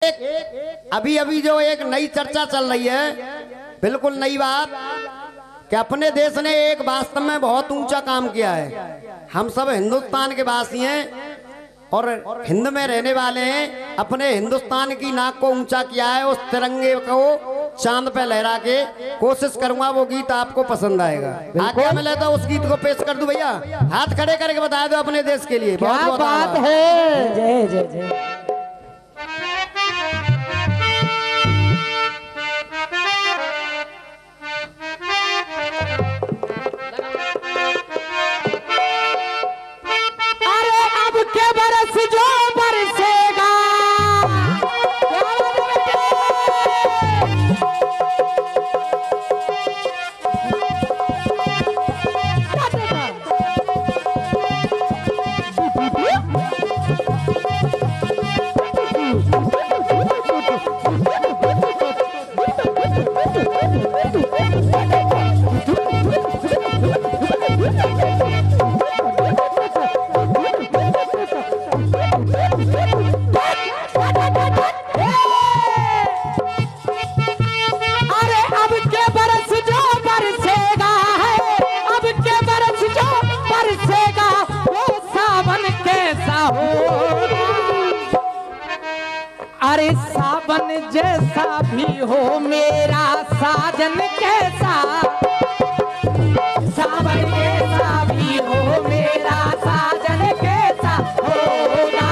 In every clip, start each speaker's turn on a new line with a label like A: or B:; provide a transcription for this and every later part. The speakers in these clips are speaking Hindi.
A: एक अभी अभी जो एक नई चर्चा चल रही है, बिल्कुल नई बात, कि अपने देश ने एक वास्तव में बहुत ऊंचा काम किया है। हम सब हिंदुस्तान के वासी हैं और हिंद में रहने वाले हैं। अपने हिंदुस्तान की नाक को ऊंचा किया है, उस तिरंगे को चांद पे लहरा के कोशिश करूंगा, वो गीत आपको पसंद आएगा। आगे मिले तो उस गीत को पेश कर दूं। भैया हाथ खड़े करके बता दो अपने देश के लिए।
B: क्या
A: बहुत
B: बात है। जय जय जय। अरे अब के बरस जो बरसेगा, अरे सावन जैसा भी हो मेरा साजन कैसा, सावन जैसा भी हो मेरा साजन कैसा होगा,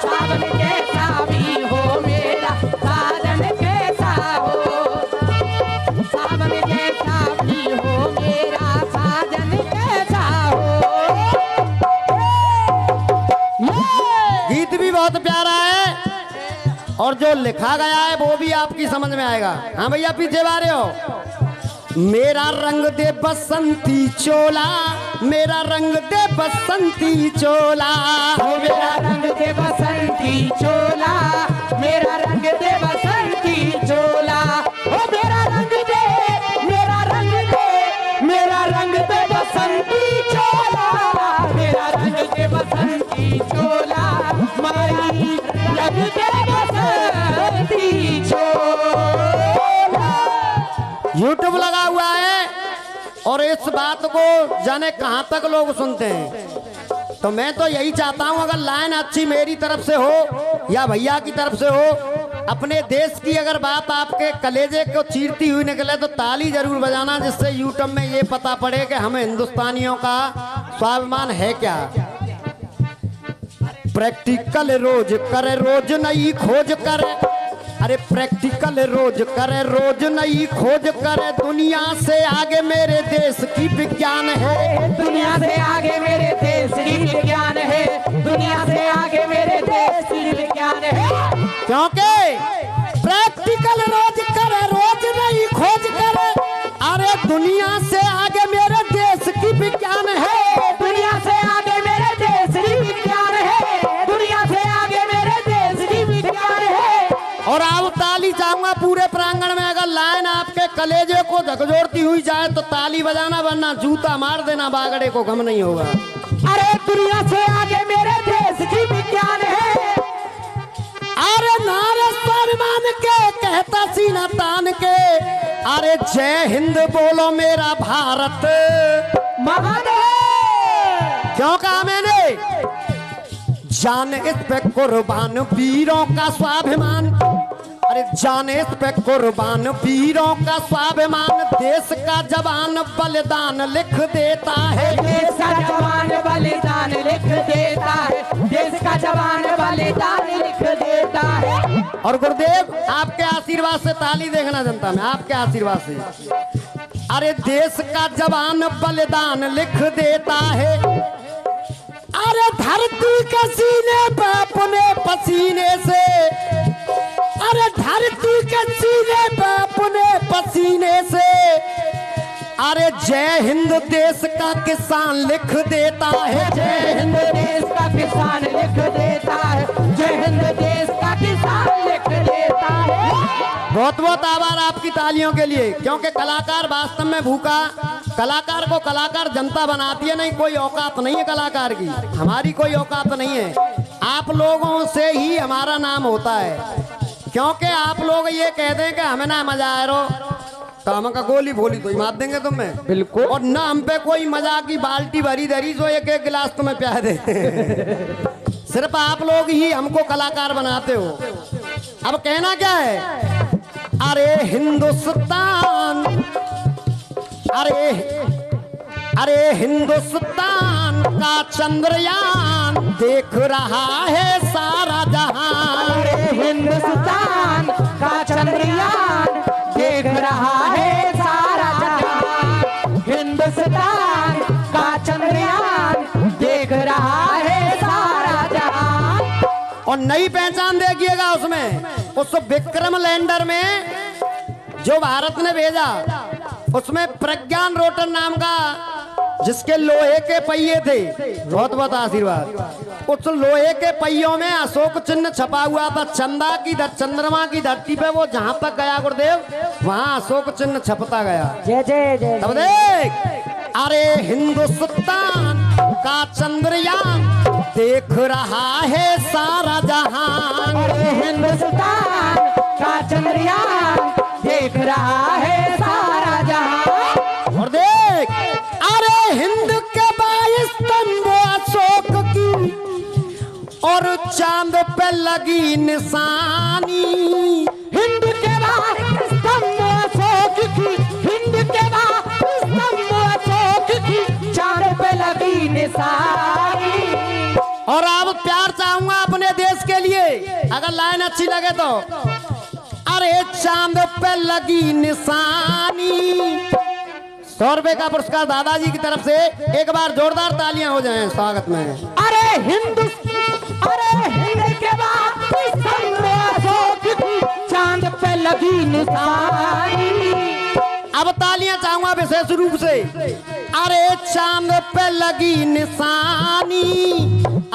B: सावन जैसा भी हो मेरा साजन कैसा हो, सावन जैसा भी हो मेरा साजन कैसा हो।
A: गीत भी बहुत प्यारा है और जो लिखा गया है वो भी आपकी समझ में आएगा। हाँ भैया पीछे बारे हो। मेरा रंग दे बसंती चोला, मेरा रंग दे बसंती चोला,
B: मेरा रंग दे बसंती चोला, मेरा रंग दे बसंती चोला, ओ मेरा रंग दे, मेरा रंग दे, मेरा रंग दे बसंती चोला, मेरा रंग दे बसंती चोला, मारी रंग दे बसंती चोला।
A: यूट्यूब लगा हुआ है और इस बात को जाने कहां तक लोग सुनते हैं। तो मैं तो यही चाहता हूं, अगर लाइन अच्छी मेरी तरफ से हो या भैया की तरफ से हो, अपने देश की अगर बात आपके कलेजे को चीरती हुई निकले तो ताली जरूर बजाना, जिससे यूट्यूब में ये पता पड़े कि हमें हिंदुस्तानियों का स्वाभिमान है क्या। प्रैक्टिकल रोज करे, रोज नई खोज करे, अरे प्रैक्टिकल रोज करे, रोज नई खोज करे, दुनिया से आगे मेरे देश की विज्ञान है,
B: दुनिया से आगे मेरे देश की विज्ञान है, दुनिया से आगे मेरे देश की विज्ञान है।
A: क्योंकि प्रैक्टिकल रोज करे, रोज नई खोज करे, अरे दुनिया से आगे मेरे देश की विज्ञान है,
B: दुनिया से आगे मेरे देश की विज्ञान है, दुनिया से आगे मेरे देश की विज्ञान है।
A: और आप ताली चाहूंगा पूरे प्रांगण में, अगर लाइन आपके कलेजे को झकझोरती हुई जाए तो ताली बजाना, वरना जूता मार देना, बागड़े को गम नहीं होगा।
B: अरे दुनिया से आगे मेरे देश की विज्ञान है,
A: अरे नारे स्वाभिमान के कहता सीना तान के, अरे जय हिंद बोलो मेरा भारत
B: महादेव।
A: क्यों कहा मैंने, जान इस पे कुर्बान वीरों का स्वाभिमान, अरे जान इस पे कुर्बान वीरों का स्वाभिमान, देश का जवान बलिदान लिख देता है,
B: देश का जवान बलिदान लिख देता है, देश का जवान बलिदान लिख देता है।
A: और गुरुदेव आपके आशीर्वाद से, ताली देखना जनता में, आपके आशीर्वाद से, अरे देश का जवान बलिदान लिख देता है, अरे धरती के सीने पे अपने पसीने से, अरे धरती के सीने पे अपने पसीने से, अरे जय हिंद देश का किसान लिख देता है,
B: जय हिंद देश का किसान लिख देता है, जय हिंद देश का किसान लिख देता है।
A: बहुत बहुत आभार आपकी तालियों के लिए, क्योंकि कलाकार वास्तव में भूखा, कलाकार को कलाकार जनता बनाती है, नहीं कोई औकात नहीं है कलाकार की, हमारी कोई औकात नहीं है, आप लोगों से ही हमारा नाम होता है। क्योंकि आप लोग ये कह दें कि हमें ना मजा आ रहा तो हम का गोली भोली तो ही मार देंगे तुम्हें।
B: बिल्कुल।
A: और ना हम पे कोई मजा की बाल्टी भरी धरी जो एक एक गिलास तुम्हें प्यार दे। सिर्फ आप लोग ही हमको कलाकार बनाते हो। अब कहना क्या है? अरे हिंदुस्तान, अरे हिंदुस्तान का चंद्रयान देख रहा है सारा जहां।
B: अरे हिंदुस्तान का चंद्रयान देख रहा है सारा जहां। हिंदुस्तान का चंद्रयान देख रहा है सारा जहां।
A: और नई पहचान देखिएगा उसमें, उस विक्रम लैंडर में जो भारत ने भेजा, उसमें प्रज्ञान रोटर नाम का जिसके लोहे के पहिए थे, बहुत बहुत आशीर्वाद, उस लोहे के पहियों में अशोक चिन्ह छपा हुआ था। चंद्रमा की धरती पे वो जहां तक गया गुरुदेव, वहां अशोक चिन्ह छपता गया।
B: जय जय जय।
A: तब देख, अरे हिंदुस्तान का चंद्रयान देख रहा है सारा जहां।
B: अरे हिंदुस्तान का चंद्रयान देख रहा है सारा जहां।
A: और देख, अरे हिंद के 22 स्तंभ अशोक की और चांद पे लगी निशानी।
B: हिंद के 22 स्तंभ अशोक की, हिंद के 22 स्तंभ अशोक की, चांद पे लगी निशानी।
A: और अब प्यार चाहूंगा अपने देश के लिए, अगर लाइन अच्छी लगे तो। अरे चांद पे लगी निशानी। 100 रुपए का पुरस्कार दादाजी की तरफ से। एक बार जोरदार तालियां हो जाएं स्वागत में।
B: अरे हिंद के 22 स्तंभ अशोक की, चांद पे लगी निशानी।
A: अब तालियां चाहूंगा विशेष रूप से। अरे चांद पे लगी निशानी,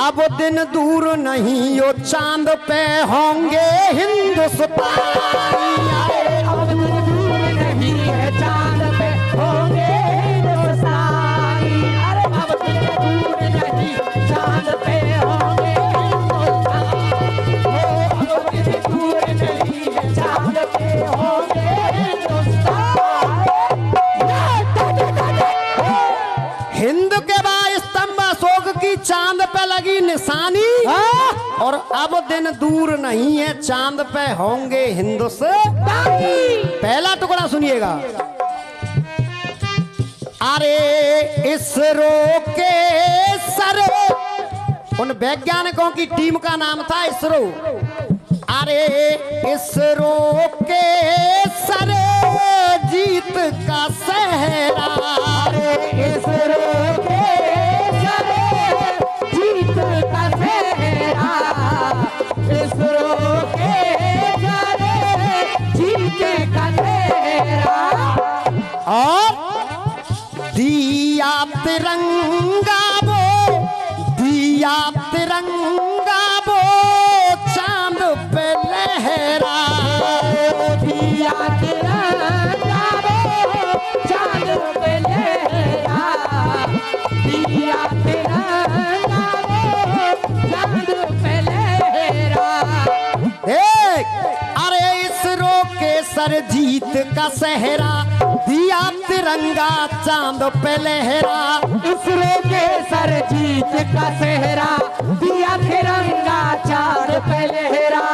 A: अब दिन दूर नहीं यो चांद पे होंगे हिंदुस्तानी।
B: अब दिन दूर नहीं है चांद पे होंगे हिंदुस्तानी। अरे अब दिन दूर नहीं चांद पे होंगे हिंदुस्तानी। अब दिन दूर नहीं है चांद पे होंगे
A: हिंद के 22 स्तंभ अशोक की चांद पे लगी निशानी, और अब दिन दूर नहीं है चांद पे होंगे हिंदुस्तानी। पहला टुकड़ा सुनिएगा। अरे इसरो के सर, उन वैज्ञानिकों की टीम का नाम था इसरो। अरे इसरो के सर जीत का सहरा।
B: इसरो के सर जीत का सहरा। इसरो के सर जीत का सहरा।
A: और दिया तिरंगा वो, दिया तिरंगा वो चांद पे लहरा।
B: दिया तिरंगा वो चांद पे लहरा। दिया तिरंगा वो चांद पे लहरा।
A: देख, अरे इसरो के सर जीत का सहरा, दिया तिरंगा चांद पे लहरा।
B: इसरो के सर जीत का सहरा, दिया तिरंगा चांद पे लहरा।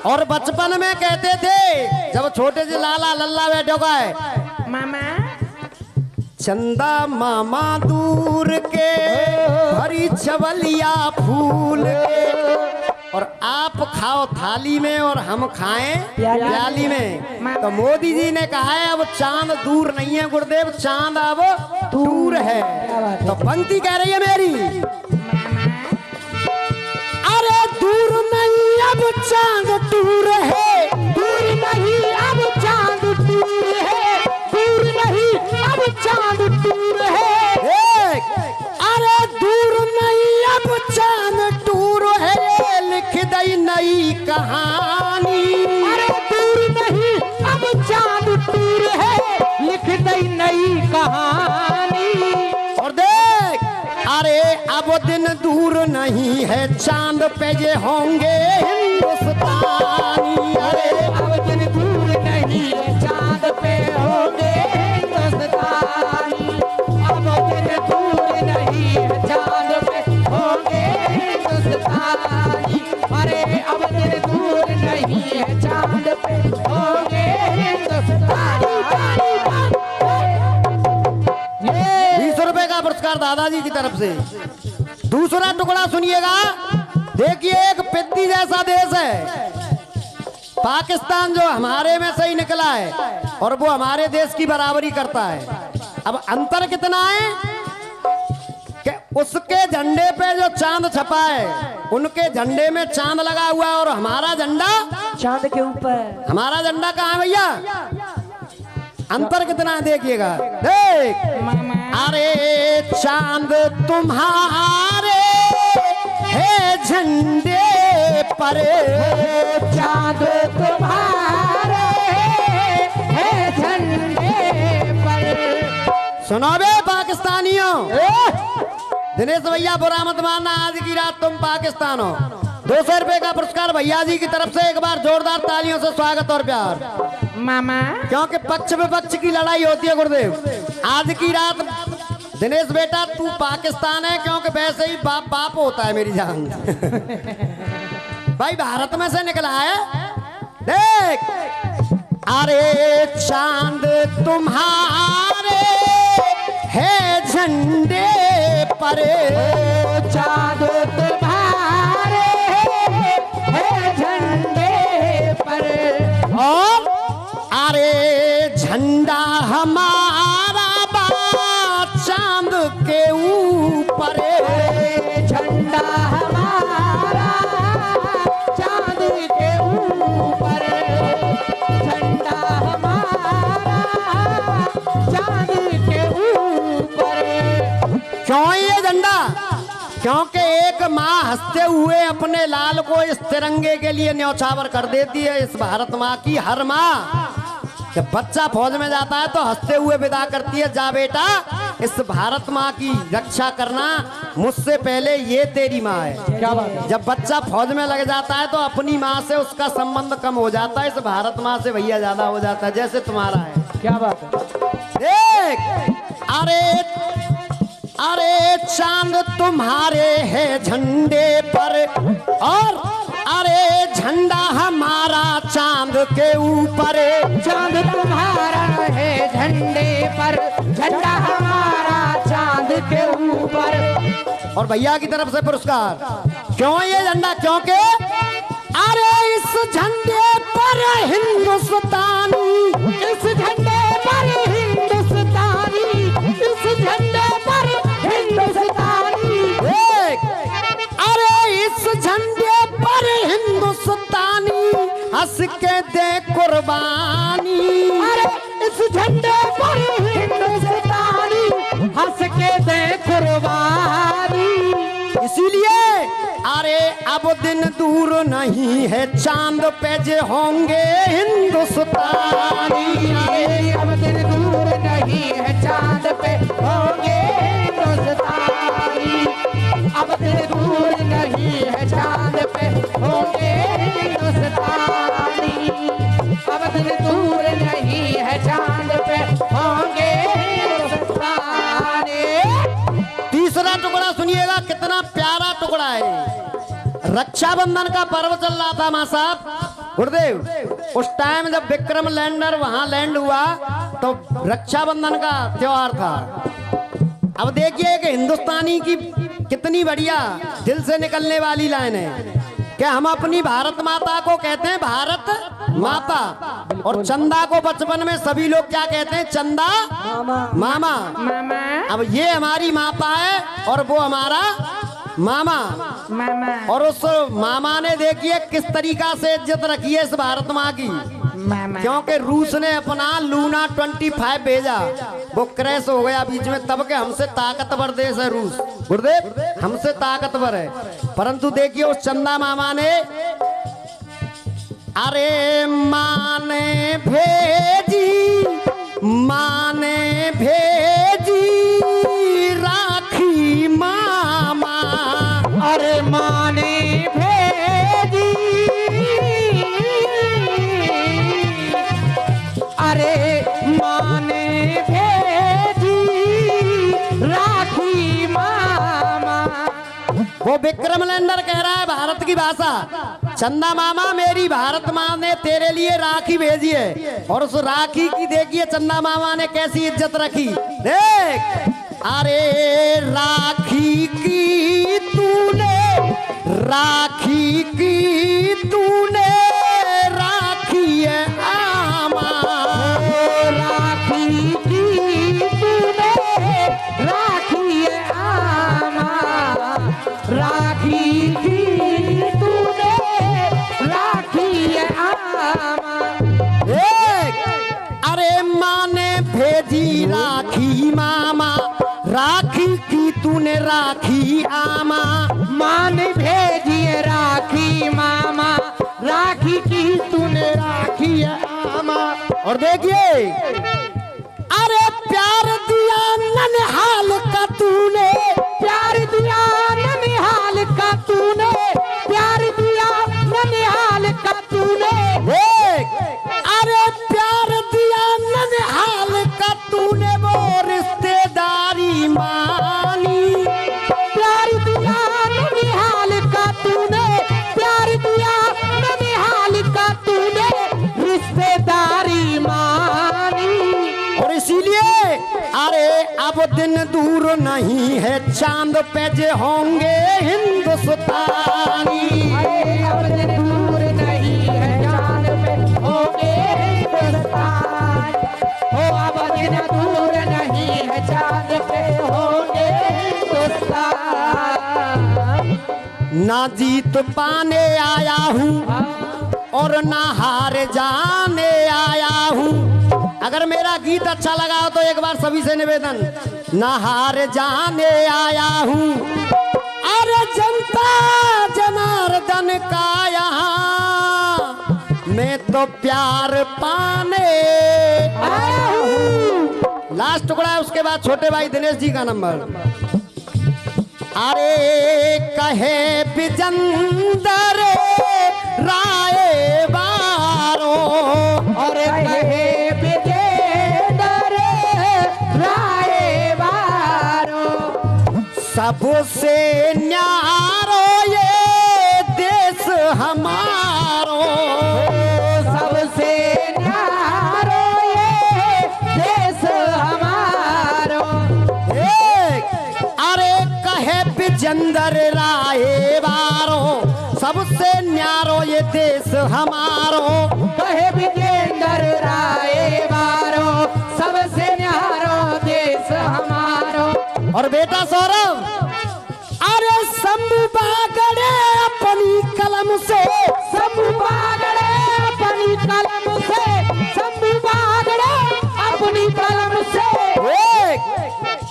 A: और बचपन में कहते थे जब छोटे से लाला लल्ला बैठो का है,
B: मामा
A: चंदा मामा दूर के हरी छवलिया फूल के, और आप खाओ थाली में और हम खाएं प्याली में। तो मोदी जी ने कहा है अब चांद दूर नहीं है गुरुदेव, चांद अब दूर है। तो पंक्ति कह रही है मेरी, अरे दूर नहीं अब चांद दूर है।
B: दूर नहीं अब चांद दूर है। दूर नहीं अब चांद दूर है।
A: अरे दूर नहीं अब चांद दूर है, लिख दई नई कहानी।
B: अरे दूर नहीं अब चांद दूर है, लिख दई नई कहानी।
A: और देख, अरे अब दिन दूर नहीं है चांद पे ये होंगे हिंदुस्तानी। अरे
B: नहीं है चांद पे होंगे हिंदुस्तानी।
A: 20 रुपए का पुरस्कार दादाजी की तरफ से। दूसरा टुकड़ा सुनिएगा। देखिए, एक पिद्दी जैसा देश है पाकिस्तान, जो हमारे में से ही निकला है और वो हमारे देश की बराबरी करता है। अब अंतर कितना है कि उसके झंडे पे जो चांद छपा है, उनके झंडे में चांद लगा हुआ है और हमारा झंडा
B: चांद के ऊपर।
A: हमारा झंडा कहाँ है भैया? अंतर कितना है देखिएगा। देख, अरे चांद तुम्हारे है झंडे पर,
B: चांद तुम्हारे है झंडे पर।
A: सुनो बे पाकिस्तानियों, दिनेश भैया बुरा मत मानना, आज की रात तुम पाकिस्तान हो। 200 रुपए का पुरस्कार भैया जी की तरफ से। एक बार जोरदार तालियों से स्वागत और प्यार।
B: मामा,
A: क्योंकि पक्ष विपक्ष की लड़ाई होती है गुरुदेव। आज की रात दिनेश बेटा तू पाकिस्तान है, क्योंकि वैसे ही बाप बाप होता है मेरी जान। भाई भारत में से निकला है। देख, अरे चांद तुम्हारे है झंडे पर,
B: चांद तुम्हारे है झंडे पर।
A: और अरे झंडा हमारा बा चांद के ऊपर,
B: झंडा हमारा चांद के ऊपर। झंडा हमारा चांद के ऊपर।
A: क्यों ये झंडा? क्योंकि एक माँ हंसते हुए अपने लाल को इस तिरंगे के लिए न्यौछावर कर देती है। इस भारत माँ की हर माँ जब बच्चा फौज में जाता है तो हंसते हुए विदा करती है, जा बेटा इस भारत माँ की रक्षा करना, मुझसे पहले ये तेरी माँ है।
B: क्या बात है?
A: जब बच्चा फौज में लग जाता है तो अपनी माँ से उसका संबंध कम हो जाता है, इस भारत माँ से भैया ज्यादा हो जाता है, जैसे तुम्हारा है।
B: क्या बात है?
A: देख, अरे चांद तुम्हारे है झंडे पर, और अरे झंडा हमारा चांद के ऊपर।
B: चांद तुम्हारा है झंडे पर, झंडा हमारा चांद के ऊपर।
A: और भैया की तरफ से पुरस्कार। क्यों ये झंडा? क्योंकि अरे इस झंडे पर हिंदुस्तानी,
B: इस झंडे पर हिंदुस्तानी, इस झंडे पर हिंदुस्तानी।
A: देख, अरे इस झंडे पर हिंदुस्तानी हंस के दे कुर्बानी।
B: अरे इस झंडे पर हिंदुस्तानी हंस के दे कुर्बानी।
A: इसीलिए अरे अब दिन दूर नहीं है चांद पे जे होंगे हिंदुस्तानी।
B: अरे अब दिन दूर नहीं है चांद पे होंगे हिंदुस्तानी। अब दिन दूर नहीं है चांद पे होंगे हिंदुस्तानी। अब दिन दूर नहीं है चांद पे होंगे हिंदुस्तानी।
A: तीसरा टुकड़ा सुनिएगा, कितना प्यारा टुकड़ा है। रक्षाबंधन का पर्व चल रहा था मां साहब गुरुदेव। उस टाइम जब विक्रम लैंडर वहां लैंड हुआ तो रक्षाबंधन का त्योहार था। अब देखिए कि हिंदुस्तानी की कितनी बढ़िया दिल से निकलने वाली लाइन है कि हम अपनी भारत माता को कहते हैं भारत माता, और चंदा को बचपन में सभी लोग क्या कहते हैं? चंदा मामा।
B: मामा,
A: अब ये हमारी माता है और वो हमारा मामा।
B: मामा,
A: और उस मामा ने देखिए किस तरीका से इज्जत रखी है इस भारत माँ की।
B: मामा।
A: क्योंकि रूस ने अपना लूना 25 भेजा, वो क्रैश हो गया बीच में, तब के हमसे ताकतवर देश है रूस गुरुदेव, हमसे ताकतवर है। परंतु देखिए उस चंदा मामा ने, अरे माँ ने भेजी, माँ ने भेजी राखी मामा।
B: अरे माँ ने भेजी, अरे माँ ने भेजी राखी मामा।
A: वो विक्रम लैंडर कह रहा है भारत की भाषा, चंदा मामा मेरी भारत माँ ने तेरे लिए राखी भेजी है और उस राखी की देखिए चंदा मामा ने कैसी इज्जत रखी। देख अरे राखी की तूने राखी है आमा,
B: राखी की तूने राखी है आमा, राखी की तूने राखी है आमा।
A: अरे माँ ने भेजी राखी मामा, राखी की तूने राखी आमा,
B: माँ ने भेजी है राखी मामा, राखी की तूने राखी है आमा।
A: और देखिए अरे प्यार दिया ननिहाल का तूने,
B: प्यार दिया ननिहाल का तूने, प्यार दिया ननिहाल का तूने।
A: अरे प्यार दिया ननिहाल का तूने वो रिश्तेदारी मानी,
B: प्यार दिया ननिहाल का तूने, प्यार दिया ननिहाल का तूने, रिश्तेदारी मानी।
A: और इसीलिए अरे अब दिन दूर नहीं है चांद पे जे होंगे हिंदुस्तानी।
B: अरे अब दिन दूर नहीं है चांद पे होंगे हिंदुस्तान, हो अब दिन दूर नहीं है चांद पे होंगे हिंदुस्तान।
A: ना जीत पाने आया हूँ और ना हार जाने आया हूँ। अगर मेरा गीत अच्छा लगा हो तो एक बार सभी से निवेदन, ना हार जाने आया हूँ, अरे जनता जनार्दन का यहाँ मैं तो प्यार पाने आया हूँ। लास्ट टुकड़ा है, उसके बाद छोटे भाई दिनेश जी का नंबर। अरे कहे बिजंदर राय बारो,
B: और कहे विजेंदर राय बारो,
A: सबसे न्यारो ये देश हमारो,
B: सबसे न्यारो ये देश हमारो।
A: अरे कहे बिजंदर राय बारो, सबसे न्यारो ये देश हमारो,
B: कहे विजेंदर राय बारो, सबसे न्यारो देश हमारो।
A: और बेटा सौरभ अरे शंभू बागड़े अपनी कलम से,
B: शंभू बागड़े अपनी कलम से, शंभू बागड़े अपनी कलम से।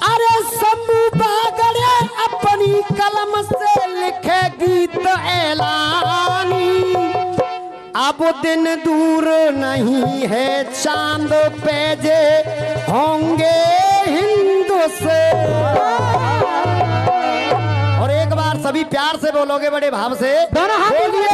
A: अरे शंभू बागड़े अपनी कलम से लिखे गीत ऐलानी, अब दिन दूर नहीं है चांद पे जे होंगे हिंदुस्तान। और एक बार सभी प्यार से बोलोगे बड़े भाव से,
B: दोनों हाथ